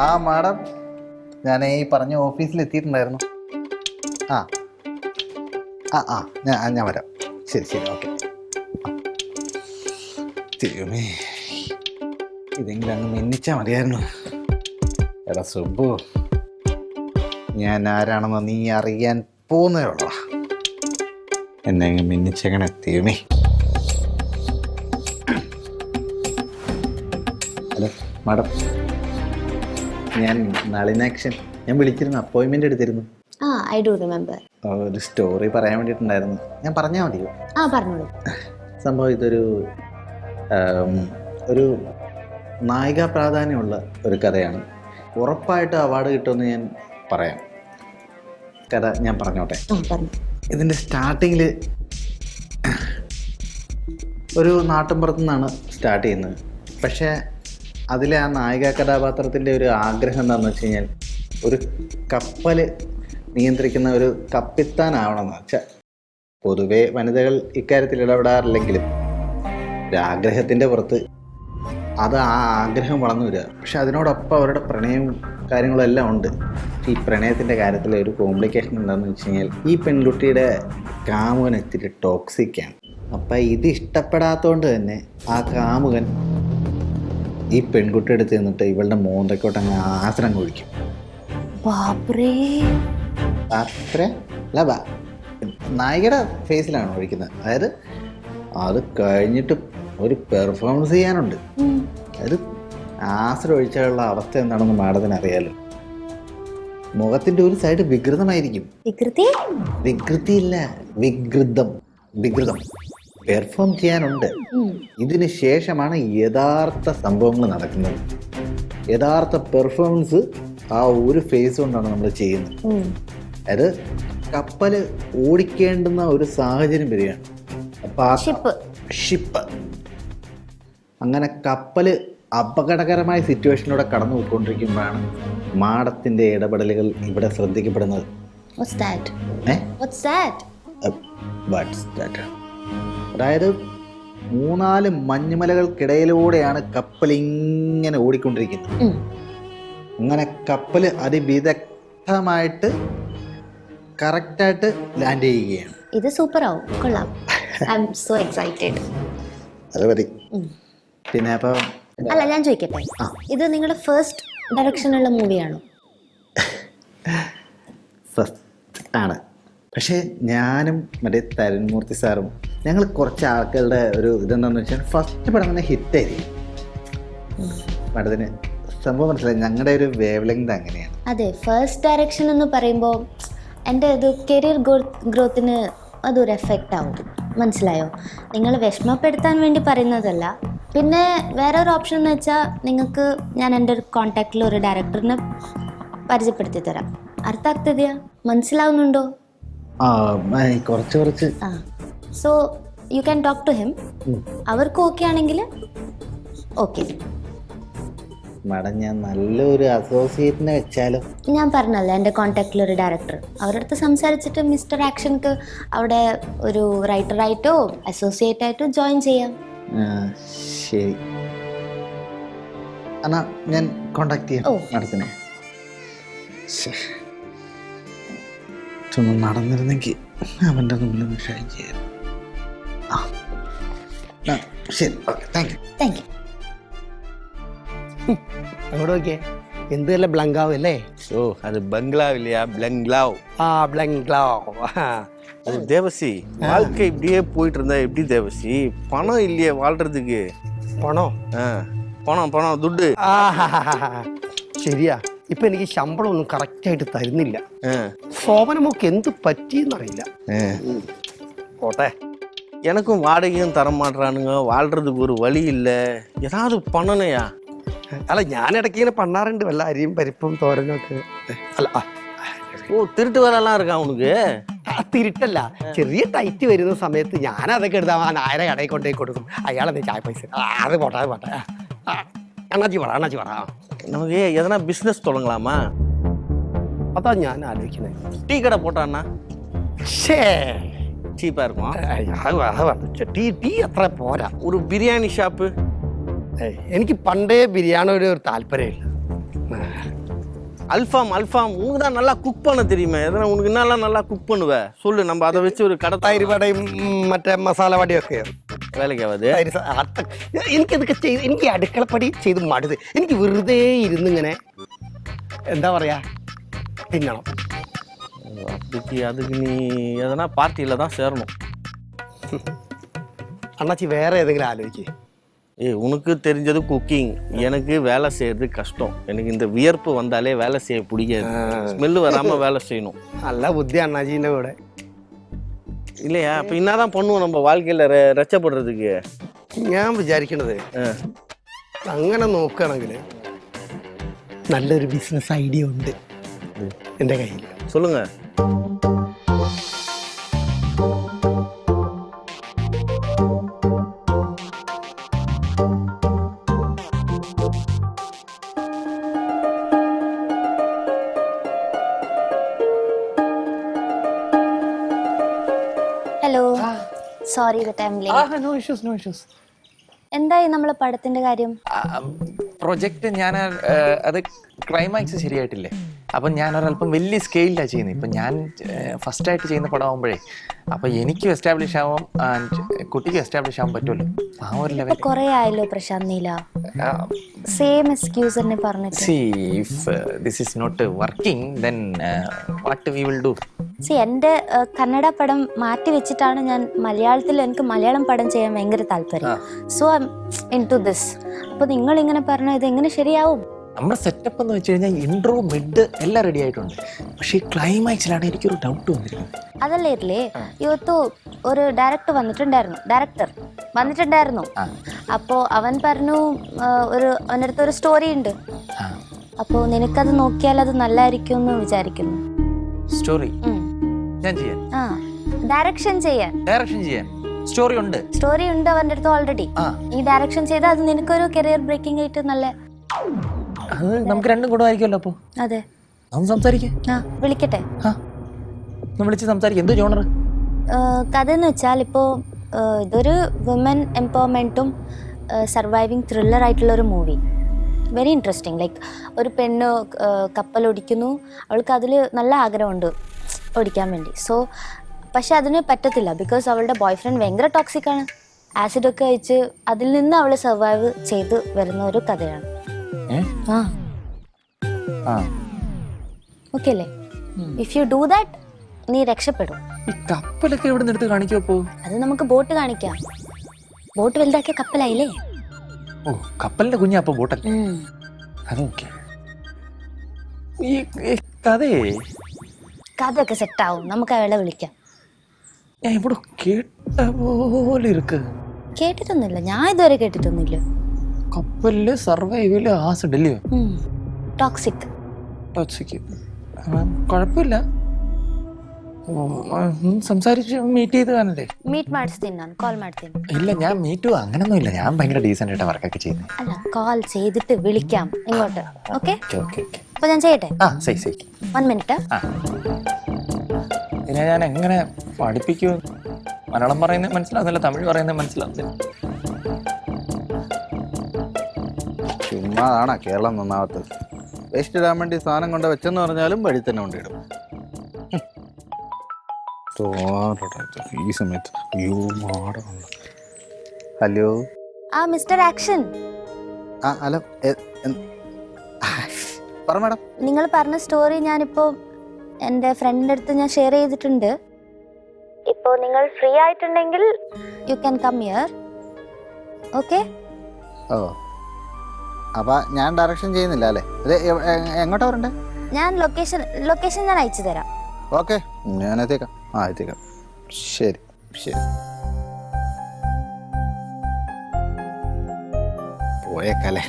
ആ മാഡം, ഞാൻ ഈ പറഞ്ഞ ഓഫീസിൽ എത്തിയിട്ടുണ്ടായിരുന്നു. ആ ആ ആ ഞാൻ വരാം. ശരി ശരി, ഓക്കെ. ദൈവമേ, ഇതെങ്കിലും അങ്ങ് മിന്നിച്ചാൽ മതിയായിരുന്നു. എടാ സുബു, ഞാൻ ആരാണെന്ന് നീ അറിയാൻ പോകുന്നേ ഉള്ളൂ. എന്നെ അങ്ങ് മിന്നിച്ചെങ്ങനെ ദൈവമേ. ഹലോ മാഡം, ഞാൻ നളിനാക്ഷൻ. ഞാൻ വിളിച്ചിരുന്നു, അപ്പോയിൻമെൻ്റ് എടുത്തിരുന്നു. I do remember. ഒരു സ്റ്റോറി പറയാൻ വേണ്ടിയിട്ടുണ്ടായിരുന്നു. ഞാൻ പറഞ്ഞാൽ മതിയോ? പറഞ്ഞോളൂ. സംഭവം ഇതൊരു ഒരു നായിക പ്രാധാന്യമുള്ള ഒരു കഥയാണ്. ഉറപ്പായിട്ട് അവാർഡ് കിട്ടുമെന്ന് ഞാൻ പറയാം. കഥ ഞാൻ പറഞ്ഞോട്ടെ. ഇതിൻ്റെ സ്റ്റാർട്ടിങ്ങിൽ ഒരു നാട്ടിൻപുറത്തു നിന്നാണ് സ്റ്റാർട്ട് ചെയ്യുന്നത്. പക്ഷേ അതിലെ ആ നായിക കഥാപാത്രത്തിൻ്റെ ഒരു ആഗ്രഹം എന്താണെന്ന് വെച്ച് കഴിഞ്ഞാൽ ഒരു കപ്പൽ നിയന്ത്രിക്കുന്ന ഒരു കപ്പിത്താനാവണമെന്ന് വെച്ചാൽ. പൊതുവെ വനിതകൾ ഇക്കാര്യത്തിൽ ഇടപെടാറില്ലെങ്കിലും ഒരാഗ്രഹത്തിൻ്റെ പുറത്ത് അത് ആ ആഗ്രഹം വളർന്നു വരിക. പക്ഷെ അതിനോടൊപ്പം അവരുടെ പ്രണയവും കാര്യങ്ങളും എല്ലാം ഉണ്ട്. ഈ പ്രണയത്തിൻ്റെ കാര്യത്തിൽ ഒരു കോംപ്ലിക്കേഷൻ എന്താണെന്ന് വെച്ച് കഴിഞ്ഞാൽ ഈ പെൺകുട്ടിയുടെ കാമുകൻ ഇത്തിരി ടോക്സിക്കാണ്. അപ്പം ഇത് ഇഷ്ടപ്പെടാത്തതുകൊണ്ട് തന്നെ ആ കാമുകൻ ഈ പെൺകുട്ടി എടുത്ത് നിന്നിട്ട് ഇവളുടെ മോന്തയ്ക്കോട്ട് അങ്ങ് ആശ്രം കുഴിക്കും. അത്ര അല്ല, നായികയുടെ ഫേസിലാണ് ഒഴിക്കുന്നത്. അതായത് അത് കഴിഞ്ഞിട്ട് ഒരു പെർഫോമൻസ് ചെയ്യാനുണ്ട്. അതായത് ആശ്രം ഒഴിച്ചാലുള്ള അവസ്ഥ എന്താണെന്ന് മാഡത്തിന് അറിയാലോ. മുഖത്തിന്റെ ഒരു സൈഡ് വികൃതമായിരിക്കും. വികൃതിയില്ല, വികൃതം പെർഫോം ചെയ്യാനുണ്ട്. ഇതിന് ശേഷമാണ് യഥാർത്ഥ സംഭവങ്ങൾ നടക്കുന്നത്. യഥാർത്ഥ പെർഫോമൻസ് ആ ഒരു ഫേസ് കൊണ്ടാണ് നമ്മൾ ചെയ്യുന്നത്. അതായത് കപ്പൽ ഓടിക്കേണ്ടുന്ന ഒരു സാഹചര്യം വരികയാണ്. അപ്പം ഷിപ്പ് അങ്ങനെ കപ്പൽ അപകടകരമായ സിറ്റുവേഷനിലൂടെ കടന്നു പോയിക്കൊണ്ടിരിക്കുമ്പോഴാണ് മാഡത്തിന്റെ ഇടപെടലുകൾ ഇവിടെ ശ്രദ്ധിക്കപ്പെടുന്നത്. അതായത് 3-4 മഞ്ഞുമലകൾക്കിടയിലൂടെയാണ് കപ്പൽ ഇങ്ങനെ ഓടിക്കൊണ്ടിരിക്കുന്നത്. അങ്ങനെ കപ്പൽ അതിവിദഗ്ധമായിട്ട് കറക്റ്റായിട്ട് ലാൻഡ് ചെയ്യുകയാണ്. ഇത് സൂപ്പർ ആവും, കൊള്ളാം. I am so excited. അത് മതി. പിന്നെ അപ്പം അല്ല, ഞാൻ ചോദിക്കട്ടെ, ഇത് നിങ്ങളുടെ ഫസ്റ്റ് ഡയറക്ഷനുള്ള മൂവിയാണോ? ഫസ്റ്റ് ആണ്. പക്ഷേ ഞാനും മറ്റേ തരുൺമൂർത്തി സാറും ഞങ്ങൾ കുറച്ച് ആൾക്കാരുടെ ഒരു ഇതെന്താണെന്ന് വെച്ചാൽ ഫസ്റ്റ് പടം തന്നെ ഹിറ്റായിരിക്കും. പടത്തിന് സംഭവം മനസ്സിലായി. ഞങ്ങളുടെ ഒരു വേവ് ലെങ്ത് അങ്ങനെയാണ്. അതെ, ഫസ്റ്റ് ഡയറക്ഷൻ എന്ന് പറയുമ്പോൾ എൻ്റെ ഇത് കരിയർ ഗ്രോത്തിന് അതൊരു എഫക്റ്റ് ആവും. മനസ്സിലായോ? നിങ്ങൾ വിഷമപ്പെടുത്താൻ വേണ്ടി പറയുന്നതല്ല. പിന്നെ വേറൊരു ഓപ്ഷൻ എന്ന് വെച്ചാൽ നിങ്ങൾക്ക് ഞാൻ എൻ്റെ ഒരു കോൺടാക്റ്റിൽ ഒരു ഡയറക്ടറിനെ പരിചയപ്പെടുത്തി തരാം. അർത്ഥാഗ്തതയാ? മനസ്സിലാവുന്നുണ്ടോ? കുറച്ച് so you can talk to him. അവർക്ക് ഓക്കെ ആണെങ്കിൽ ഓക്കെ. മാഡം, ഞാൻ നല്ലൊരു അസോസിയേറ്റിനെ വെച്ചാലോ? ഞാൻ പറഞ്ഞല്ലോ, എൻ്റെ കോൺടാക്റ്റിൽ ഒരു ഡയറക്ടർ. അവരുടെ അടുത്ത് സംസാരിച്ചിട്ട് മിസ്റ്റർ ആക്ഷൻക്ക് അവിടെ ഒരു റൈറ്ററായിട്ടോ അസോസിയേറ്റ് ആയിട്ടോ ജോയിൻ ചെയ്യാം. ശരി, എന്നാ ഞാൻ കോണ്ടാക്ട് ചെയ്യാം മാഡത്തിനെ. ഒന്നും നടന്നിരുന്നെങ്കിൽ അവൻ്റെ മുന്നിൽ ഷൈൻ ചെയ്യാം. ശരി, ഓക്കെ, താങ്ക് യു. അങ്ങോട്ട് നോക്കിയേ, എന്ത് നല്ല ബ്ലങ്കാവ് അല്ലേ? ഓ, അത് ബംഗ്ലാവ് இல்லையா? பிளங்க்லாவ். பிளங்க்லாவ். அது தேவசி, வாழ்க்கை இப்படியே போயிட்டு இருந்தா எப்படி தேவசி? பணம் இல்லையே வாழ்றதுக்கு. പണം பணம் துட்டு. ശരിയാ, ഇപ്പൊ എനിക്ക് ശമ്പളം ഒന്നും കറക്റ്റായിട്ട് തരുന്നില്ല. സോമനമൊക്കെ എന്ത് പറ്റിയെന്നറിയില്ല. പോട്ടെ, எனக்கும் வாடகையும் தர மாட்டானுங்க. வாழ்றதுக்கு ஒரு வழி இல்லை. ஏதாவது பண்ணணையா? അല്ല, ഞാൻ ഇടയ്ക്ക് ഇങ്ങനെ പണ്ണാറുണ്ട്, വല്ല അരിയും പരിപ്പും തോരനും ഒക്കെ. അല്ല, ഓ, തിരുട്ട് വേലെല്ലാം இருக்கா உனக்கு? തിരുട്ടല്ല, ചെറിയ ടൈറ്റ് വരുന്ന സമയത്ത് ഞാൻ അതൊക്കെ എടുത്താൽ ആ നായരെ കടയിൽ കൊണ്ടുപോയി കൊടുക്കും. അയാളെന്താ ചായ പൈസ? അത് പോട്ടെ. അണ്ണാച്ചി പറ. நமக்கு எதனா பிஸ்னஸ் தொடங்கலாமா? അതാ ഞാൻ ആലോചിക്കുന്നത്. டீ கடை போட்டான்னா ഷേ, சீப்பா இருக்கும். ടീ അത്ര പോരാ. ஒரு பிரியாணி ஷாப்பு. എനിക്ക് പണ്ടേ ബിരിയാണി ഒരു താല്പര്യമില്ല. அல்ஃபாம் உனக்கு தான் நல்லா குக் பண்ண தெரியுமே, எதனா உனக்கு என்னெல்லாம் நல்லா குக் பண்ணுவ சொல்லு, நம்ம அதை வச்சு ഒരു കട തൈര് വടയും മറ്റേ മസാല വടയൊക്കെ വേലക്കാവത്. എനിക്കതൊക്കെ ചെയ്ത് എനിക്ക് അടുക്കളപ്പടി ചെയ്ത് മടുത്ത് എനിക്ക് വെറുതെ ഇരുന്നിങ്ങനെ എന്താ പറയാ തിന്നണം. அதுக்கு நீ எதனா பார்ட்டியில தான் சேரணும். അണ്ണാച്ചി വേറെ ഏതെങ്കിലും ആലോചിക്കേ. உனக்கு தெரிஞ்சது குக்கிங், எனக்கு வேலை செய்யறது கஷ்டம். எனக்கு இந்த வியர்ப்பு வந்தாலே வேலை செய்ய பிடிக்காது. ஸ்மெல்லு வராம வேலை செய்யணும். നല്ല ബുദ്ധി അണ്ണാച്ചിന്റെ കൂടെ. இல்லையா? அப்ப என்னதான் பண்ணுவோம் நம்ம வாழ்க்கையில രക്ഷപ്പെടുறதுக்கு? ഞാൻ വിചാരിക്കണത് അങ്ങനെ നോക്കുകയാണെങ്കിൽ നല്ലൊരു ബിസിനസ് ഐഡിയ ഉണ്ട് എൻ്റെ കയ്യിൽ. சொல்லுங்க. Hello, sorry the time late. No issues. എന്തായി നമ്മളെ പടത്തിന്റെ കാര്യം? പ്രൊജക്റ്റ് ഞാൻ അത് ക്ലൈമാക്സ് ശരിയായിട്ടില്ലേ, അപ്പം ഞാൻ ഒരല്പം വലിയ സ്കെയിലാണ് ചെയ്യുന്നത്. ഇപ്പം ഞാൻ ഫസ്റ്റായിട്ട് ചെയ്യുന്ന പടമാകുമ്പോഴേ അപ്പം എനിക്കും എസ്റ്റാബ്ലിഷ് ആവാം, കുട്ടിക്ക് എസ്റ്റാബ്ലിഷ് ആവാൻ പറ്റുമല്ലോ. ആ ഒരു ലെവൽ കുറെ ആയല്ലോ പ്രശാന്ത് നീല സെയിം എക്സ്ക്യൂസ് തന്നെ പറഞ്ഞിട്ട്. See if this is not working then what we will do. See എൻ്റെ കന്നഡ പടം മാറ്റി വെച്ചിട്ടാണ് ഞാൻ മലയാളത്തിൽ, എനിക്ക് മലയാളം പടം ചെയ്യാൻ ഭയങ്കര താല്പര്യം. So I am into this. അപ്പോൾ നിങ്ങളിങ്ങനെ പറഞ്ഞാൽ ഇത് എങ്ങനെ ശരിയാവും? നമ്മുടെ സെറ്റപ്പ് എന്ന് വെച്ച് കഴിഞ്ഞാൽ ഇൻട്രോ മിഡ് എല്ലാം റെഡി ആയിട്ടുണ്ട്. പക്ഷേ ഈ ക്ലൈമാക്സിലാണ് എനിക്കൊരു ഡൗട്ട് വന്നിരിക്കുന്നത്. അതല്ലേ ഇല്ലേ, ಇವತ್ತು ഒരു ഡയറക്ടർ വന്നിട്ടുണ്ടായിരുന്നു. അപ്പോൾ അവൻ പറഞ്ഞു അവൻ്റെ അടുത്ത് ഒരു സ്റ്റോറി ഉണ്ട്, അപ്പോൾ നിനക്കത് നോക്കിയാൽ അത് നല്ലതായിരിക്കും എന്ന് വിചാരിക്കുന്നു. സ്റ്റോറി ഞാൻ ചെയ്യാൻ, ഡയറക്ഷൻ ചെയ്യാൻ സ്റ്റോറി ഉണ്ട് അവൻ്റെ അടുത്ത് ഓൾറെഡി. ഈ ഡയറക്ഷൻ ചെയ്താൽ അത് നിനക്കൊരു കരിയർ ബ്രേക്കിംഗ് ആയിട്ട് നല്ല, അത് നമുക്ക് രണ്ടും ഗുണമായിരിക്കുമല്ലോ. അപ്പോൾ അതെ, നമുക്ക് സംസാരിക്കാം. വിളിക്കട്ടെ? വിളിച്ച് സംസാരിക്കാം. എന്ത് ജോണർ കഥ എന്ന് വെച്ചാൽ ഇപ്പോൾ ഇതൊരു വുമൻ എംപവർമെൻറ്റും സർവൈവിങ് ത്രില്ലർ ആയിട്ടുള്ളൊരു മൂവി. Very interesting. ലൈക്ക് ഒരു പെണ്ണ് കപ്പൽ ഓടിക്കുന്നു, അവൾക്ക് അതിൽ നല്ല ആഗ്രഹമുണ്ട് ഓടിക്കാൻ വേണ്ടി. സോ പക്ഷെ അതിന് പറ്റത്തില്ല, ബിക്കോസ് അവളുടെ ബോയ് ഫ്രണ്ട് ഭയങ്കര ടോക്സിക്കാണ്. ആസിഡൊക്കെ കഴിച്ച് അതിൽ നിന്ന് അവൾ സർവൈവ് ചെയ്ത് വരുന്ന ഒരു കഥയാണ്. ഓക്കെ അല്ലേ? ഇഫ് യു ഡു ദാറ്റ് നീ രക്ഷപ്പെടും. ഈ കപ്പലൊക്കെ എവിടെ നിന്ന് എടുത്ത് കാണിക്കുമോ? അത് നമുക്ക് ബോട്ട് കാണിക്കാം. ബോട്ട് വലുതാക്കിയ കപ്പലായില്ലേ? ഓ, കപ്പലിന്റെ കുഞ്ഞാ അപ്പൊ ബോട്ടല്ല. അതൊക്കെ ഈ കഥയൊക്കെ സെറ്റ് ആവും. നമുക്ക് അയാളെ വിളിക്കാം. ഞാൻ ഇവിടെ കേട്ട പോലെ ഇருக்கு. കേട്ടിട്ടൊന്നുമില്ല, ഞാൻ ഇതുവരെ കേട്ടിട്ടൊന്നുമില്ല. കപ്പലില് സർവൈവല് ആസിഡ് അല്ലയോ? ടോക്സിക്. കുഴപ്പമില്ല, സംസാരിച്ച് മീറ്റ് ചെയ്ത് കാണല്ലേ? ಮೀಟ್ ಮಾಡಿಸ್ತೀನಿ ನಾನು, ಕಾಲ್ ಮಾಡ್ತೀನಿ. ഇല്ല, ഞാൻ മീറ്റു അങ്ങനൊന്നും ഇല്ല. ഞാൻ ഭയങ്കര ഡീസൻ്റ് ആയിട്ട് വർക്കൊക്കെ ചെയ്യുന്നത്. അല്ല, കോൾ ചെയ്തിട്ട് വിളിക്കാം ഇങ്ങോട്ട്. Okay okay. അപ്പൊ ഞാൻ ചെയ്യട്ടെ? സൈ 1 മിനിറ്റ്. ഇതിനെ ഞാൻ എങ്ങനെ പഠിപ്പിക്കൂ? മലയാളം പറയുന്നത് മനസ്സിലാവുന്നില്ല, തമിഴ് പറയുന്നത് മനസ്സിലാവുന്നില്ല. ചുമ്മാതാണ് കേരളം നന്നാവത്ത്. വേസ്റ്റ് ഇടാൻ വേണ്ടി സാധനം കൊണ്ട് വെച്ചെന്ന് പറഞ്ഞാലും വഴി തന്നെ കൊണ്ടിടും. ഈ സമയത്ത് ഹലോ മിസ്റ്റർ ആക്ഷൻ. ഹലോ പറ മാഡം. നിങ്ങൾ പറഞ്ഞ സ്റ്റോറി ഞാനിപ്പോൾ എൻ്റെ ഫ്രണ്ടിൻ്റെ അടുത്ത് ഞാൻ ഷെയർ ചെയ്തിട്ടുണ്ട്. ഇപ്പോൾ നിങ്ങൾ ഫ്രീ ആയിട്ടുണ്ടെങ്കിൽ you can come here. Okay? ഓ, അപ്പം ഞാൻ ഡയറക്ഷൻ ചെയ്യുന്നില്ല അല്ലേ? ഇത് എങ്ങോട്ടാ വരണ്ടേ? ഞാൻ ലൊക്കേഷൻ ഞാൻ അയച്ചു തരാം. ഓക്കെ, ഞാൻ എത്തിയേക്കാം. എത്തിയേക്കാം. ശരി. പോയേക്കല്ലേ?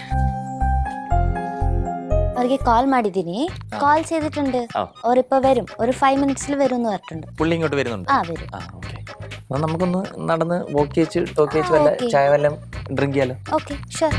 അവർക്ക് കോൾ ಮಾಡಿದ್ದೀನಿ. കോൾ ചെയ്തിട്ടുണ്ട്. അവരിപ്പോൾ വരും, ഒരു 5 മിനിറ്റ്സിൽ വരും എന്ന് പറഞ്ഞിട്ടുണ്ട്. പുള്ളി ഇങ്ങോട്ട് വരുന്നുണ്ട്? വരും. ഓക്കെ. എന്നാൽ നമുക്കൊന്ന് നടന്ന് വോക്ക് ചെയ്ച്ച് ടോക്ക് ചെയ്ച്ച് വല്ല ചായ വല്ലതും ഡ്രിങ്ക് ചെയ്യാലോ? Okay, sure.